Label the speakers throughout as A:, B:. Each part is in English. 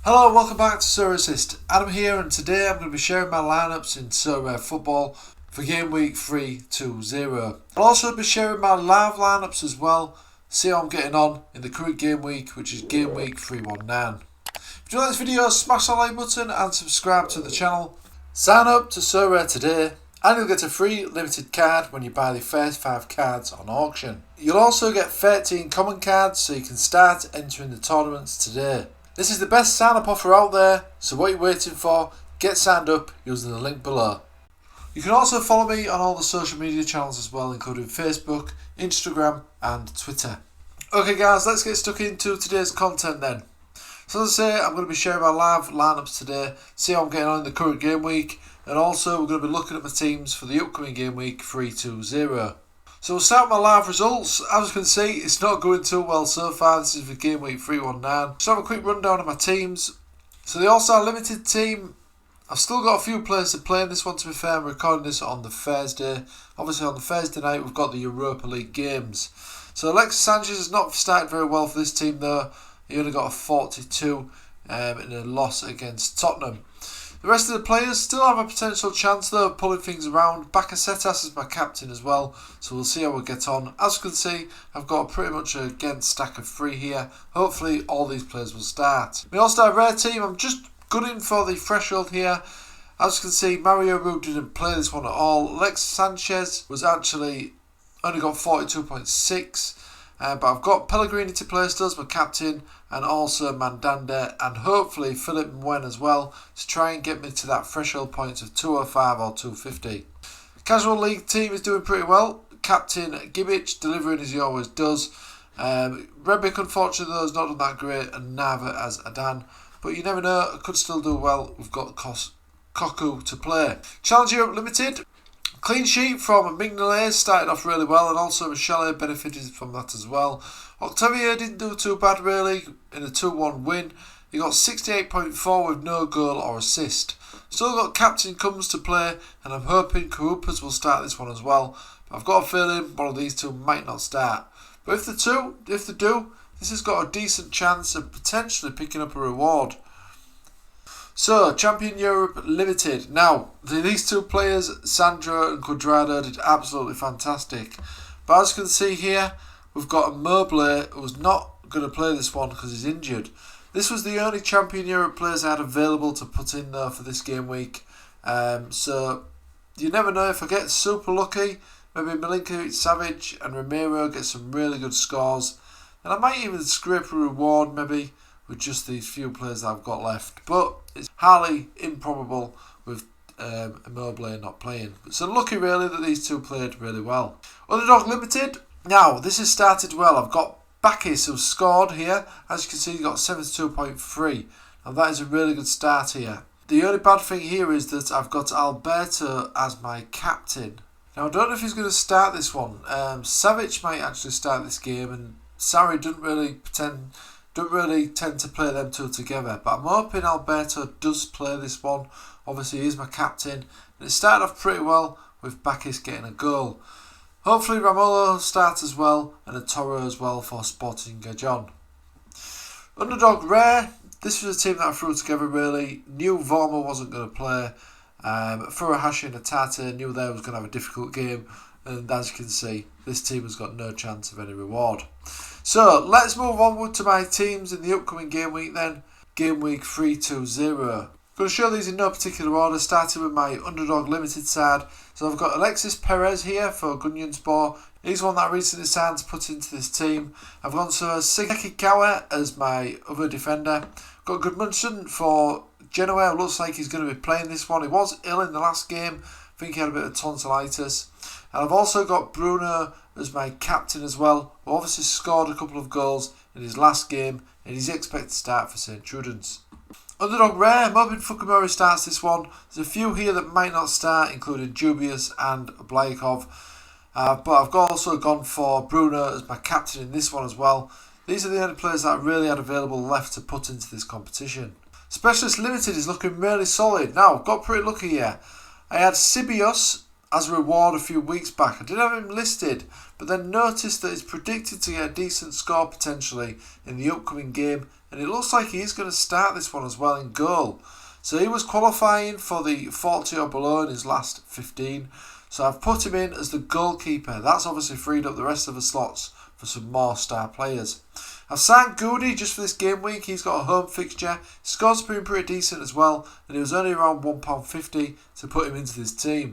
A: Hello and welcome back to Sorare. Adam here, and today I'm going to be sharing my lineups in Sorare football for game week 3-0. I'll also be sharing my live lineups as well, see how I'm getting on in the current game week, which is game week 319. If you like this video, smash the like button and subscribe to the channel. Sign up to Sorare today and you'll get a free limited card when you buy the first 5 cards on auction. You'll also get 13 common cards so you can start entering the tournaments today. This is the best sign up offer out there, so what are you waiting for? Get signed up using the link below. You can also follow me on all the social media channels as well, including Facebook, Instagram and Twitter. Okay guys, let's get stuck into today's content then. So as I say, I'm going to be sharing my live lineups today, see how I'm getting on in the current game week, and also we're going to be looking at my teams for the upcoming game week 3-0. So we'll start with my live results. As you can see, it's not going too well so far. This is for game week 319. Just have a quick rundown of my teams. So the All-Star Limited team, I've still got a few players to play in this one, to be fair. I'm recording this on the Thursday. Obviously on the Thursday night we've got the Europa League games. So Alexis Sanchez has not started very well for this team though. He only got a 42 in a loss against Tottenham. The rest of the players still have a potential chance though of pulling things around. Bakasetas is my captain as well, so we'll see how we get on. As you can see, I've got pretty much a stack of 3 here. Hopefully all these players will start. My All-Star Rare team, I'm just gunning for the threshold here. As you can see, Mario Rue didn't play this one at all. Alexis Sanchez was actually only got 42.6. But I've got Pellegrini to play still as my captain, and also Mandanda, and hopefully Philip Mwen as well, to try and get me to that threshold points of 205 or 250. Casual League team is doing pretty well. Captain Gibic delivering as he always does. Rebic unfortunately though has not done that great, and neither has Adan, but you never know, it could still do well. We've got Koku to play. Challenge Europe Limited. Clean sheet from Mignolet started off really well, and also Michele benefited from that as well. Octavio didn't do too bad really in a 2-1 win. He got 68.4 with no goal or assist. Still got Captain Comes to play, and I'm hoping Karupas will start this one as well. But I've got a feeling one of these two might not start. But if they do, this has got a decent chance of potentially picking up a reward. So, Champion Europe Limited. Now, these two players, Sandro and Cuadrado, did absolutely fantastic. But as you can see here, we've got a Mobley who's not going to play this one because he's injured. This was the only Champion Europe players I had available to put in there for this game week. So, you never know, if I get super lucky, maybe Milinkovic-Savic and Ramiro get some really good scores. And I might even scrape a reward maybe with just these few players that I've got left, but it's highly improbable with Immobile not playing. So lucky really that these two played really well. Underdog Limited. Now this has started well. I've got Bakis who scored here. As you can see, he got 72.3, and that is a really good start here. The only bad thing here is that I've got Alberto as my captain. Now I don't know if he's going to start this one. Savic might actually start this game, and Sarri don't really tend to play them two together, but I'm hoping Alberto does play this one. Obviously he's my captain, and it started off pretty well with Bakis getting a goal. Hopefully Ramolo starts as well, and a Toro as well for Sporting Gajon. Underdog Rare, this was a team that I threw together really. Knew Vorma wasn't going to play. Furuhashi and Atate knew they was going to have a difficult game, and as you can see, this team has got no chance of any reward. So let's move onward to my teams in the upcoming game week then. Game week 3-0. I'm going to show these in no particular order, starting with my Underdog Limited side. So I've got Alexis Perez here for Gunyanspor. He's one that I recently signed to put into this team. I've gone to Sigeki as my other defender. Got Gudmundsson for Genoa. Looks like he's going to be playing this one. He was ill in the last game. I think he had a bit of tonsillitis. And I've also got Bruno as my captain as well, who obviously scored a couple of goals in his last game, and he's expected to start for St. Trudens. Underdog Rare, Mobin Fukumori starts this one. There's a few here that might not start, including Dubious and Blaikov. But I've also gone for Bruno as my captain in this one as well. These are the only players that I really had available left to put into this competition. Specialist Limited is looking really solid. Now, got pretty lucky here. I had Sibios as a reward a few weeks back. I didn't have him listed, but then noticed that he's predicted to get a decent score potentially in the upcoming game and it looks like he is going to start this one as well in goal. So he was qualifying for the 40 or below in his last 15, so I've put him in as the goalkeeper. That's obviously freed up the rest of the slots for some more star players. I've signed Goody just for this game week. He's got a home fixture. His scores have been pretty decent as well, and it was only around £1.50 to put him into this team.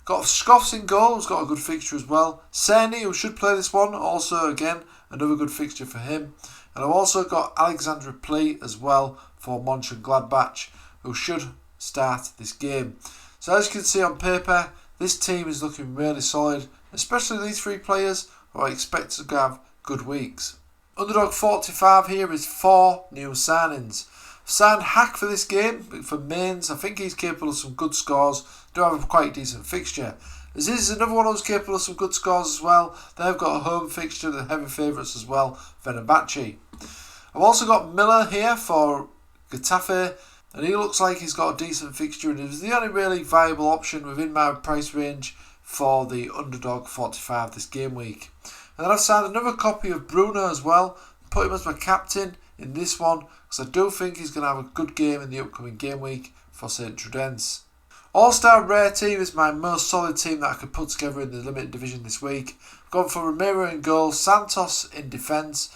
A: Got Scoffs in goal, who's got a good fixture as well. Cerny, who should play this one, also again another good fixture for him. And I've also got Alexandra Plee as well for Mönchengladbach, who should start this game. So as you can see on paper, this team is looking really solid, especially these three players who I expect to have good weeks. Underdog 45 here is 4 new signings. Signed Hack for this game, for mains. I think he's capable of some good scores. Do have a quite decent fixture. This is another one who's capable of some good scores as well. They've got a home fixture, the heavy favourites as well, Fenerbahce. I've also got Miller here for Getafe, and he looks like he's got a decent fixture, and he's the only really viable option within my price range for the Underdog 45 this game week. And then I've signed another copy of Bruno as well, put him as my captain in this one, because I do think he's going to have a good game in the upcoming game week for St Trudense. All-Star Rare team is my most solid team that I could put together in the limited division this week. I've gone for Ramiro in goal, Santos in defence,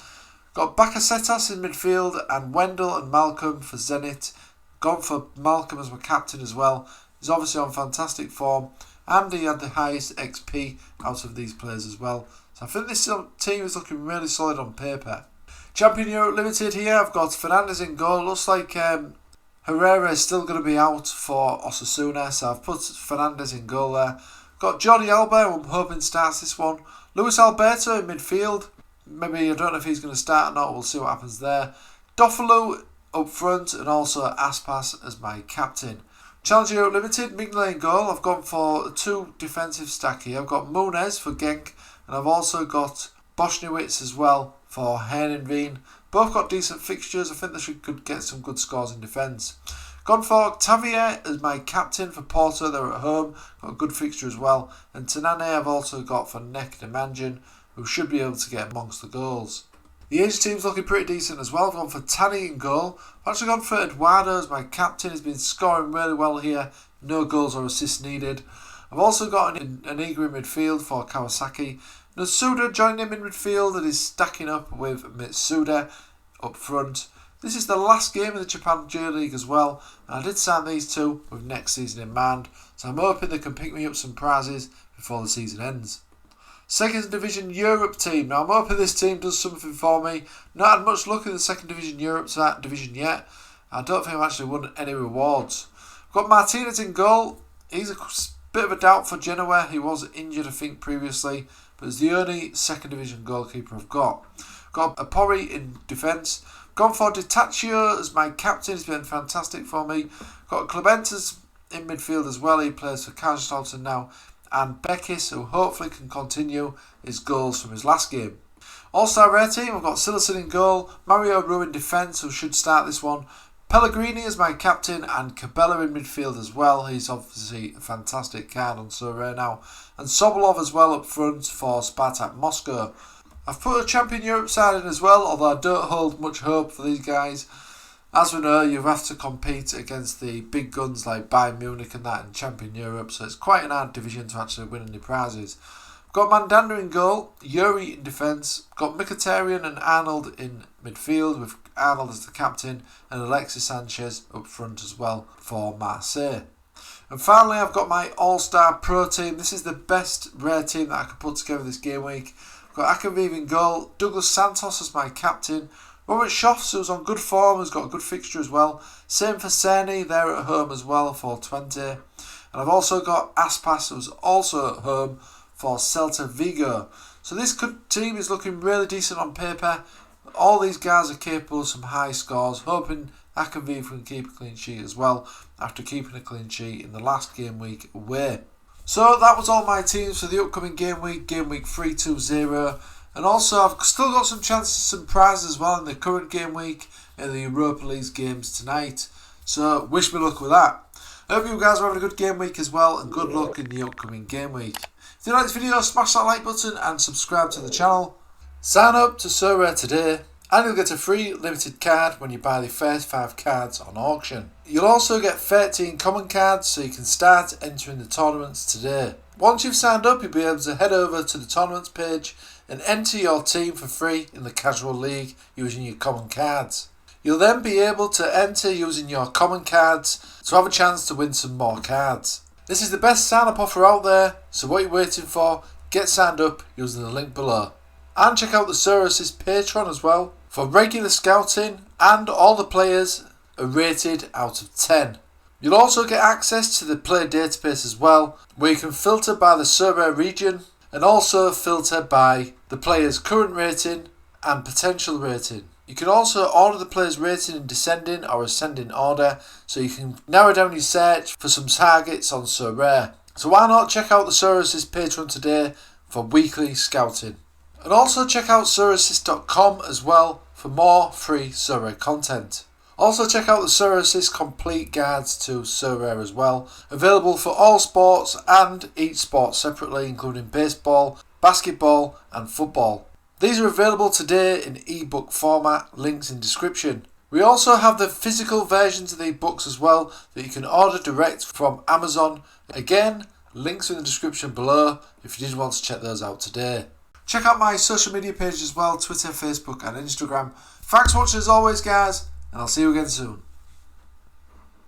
A: got Bakasetas in midfield, and Wendell and Malcolm for Zenit. Gone for Malcolm as my captain as well. He's obviously on fantastic form, and he had the highest XP out of these players as well. So I think this team is looking really solid on paper. Champion Europe Limited here, I've got Fernandes in goal. Looks like Herrera is still going to be out for Osasuna, so I've put Fernandes in goal there. Got Jordi Alba, who I'm hoping starts this one. Luis Alberto in midfield. Maybe, I don't know if he's going to start or not, we'll see what happens there. Doffalu up front, and also Aspas as my captain. Challenge Europe Limited, Mignolet in goal. I've gone for a 2 defensive stack here. I've got Muniz for Genk, and I've also got Boschniewicz as well for Heerenveen. Both got decent fixtures. I think they could get some good scores in defence. Gone for Octavia as my captain for Porto. They're at home. Got a good fixture as well. And Tanane I've also got for Nek Nemanja, who should be able to get amongst the goals. The Asia team's looking pretty decent as well. I've gone for Tani in goal. I've actually gone for Eduardo as my captain. He's been scoring really well here. No goals or assists needed. I've also got an Inigo in midfield for Kawasaki. Nasuda joined him in midfield and is stacking up with Mitsuda up front. This is the last game of the Japan J League as well, and I did sign these two with next season in mind, so I'm hoping they can pick me up some prizes before the season ends. Second Division Europe team. Now I'm hoping this team does something for me. Not had much luck in the Second Division Europe division yet. I don't think I've actually won any rewards. I've got Martinez in goal. He's a bit of a doubt for Genoa. He was injured, I think, previously, but it's the only Second Division goalkeeper I've got. Got Apori in defence. Gone for Ditaccio as my captain. He's been fantastic for me. Got Clementes in midfield as well. He plays for Kaiserslautern now. And Bekis, who hopefully can continue his goals from his last game. All-Star Rare team, I've got Silerson in goal. Mario Rue in defence, who should start this one. Pellegrini as my captain, and Cabella in midfield as well. He's obviously a fantastic card on Sorare now. And Sobolov as well up front for Spartak Moscow. I've put a Champion Europe side in as well, although I don't hold much hope for these guys. As we know, you have to compete against the big guns like Bayern Munich and that in Champion Europe, so it's quite an hard division to actually win any prizes. Got Mandanda in goal, Yuri in defence, got Mkhitaryan and Arnold in midfield with Arnold as the captain, and Alexis Sanchez up front as well for Marseille. And finally, I've got my All-Star Pro team. This is the best rare team that I could put together this game week. I've got Akinviv in goal, Douglas Santos as my captain, Robert Schoffs, who's on good form, has got a good fixture as well. Same for Cerny, they're at home as well for 20. And I've also got Aspas, who's also at home for Celta Vigo. So this team is looking really decent on paper. All these guys are capable of some high scores, hoping Akinviv can keep a clean sheet as well after keeping a clean sheet in the last game week away. So that was all my teams for the upcoming game week 3-2-0. And also I've still got some chances, some prizes as well in the current game week in the Europa League games tonight. So wish me luck with that. I hope you guys are having a good game week as well, and good luck in the upcoming game week. If you like this video, smash that like button and subscribe to the channel. Sign up to Sorare today, and you'll get a free limited card when you buy the first 5 cards on auction. You'll also get 13 common cards so you can start entering the tournaments today. Once you've signed up, you'll be able to head over to the tournaments page and enter your team for free in the casual league using your common cards. You'll then be able to enter using your common cards to have a chance to win some more cards. This is the best sign up offer out there, so what are you waiting for? Get signed up using the link below. And check out the Sorare Patreon as well for regular scouting, and all the players are rated out of 10. You'll also get access to the player database as well, where you can filter by the Sorare region and also filter by the player's current rating and potential rating. You can also order the player's rating in descending or ascending order, so you can narrow down your search for some targets on Sorare. So why not check out the Sorare Patreon today for weekly scouting. And also check out sorare.com as well for more free Sorare content. Also check out the Sorare complete guides to Sorare as well, available for all sports and each sport separately, including baseball, basketball and football. These are available today in ebook format, links in description. We also have the physical versions of the books as well that you can order direct from Amazon. Again, links are in the description below if you did want to check those out today. Check out my social media pages as well, Twitter, Facebook and Instagram. Thanks for watching as always guys, and I'll see you again soon.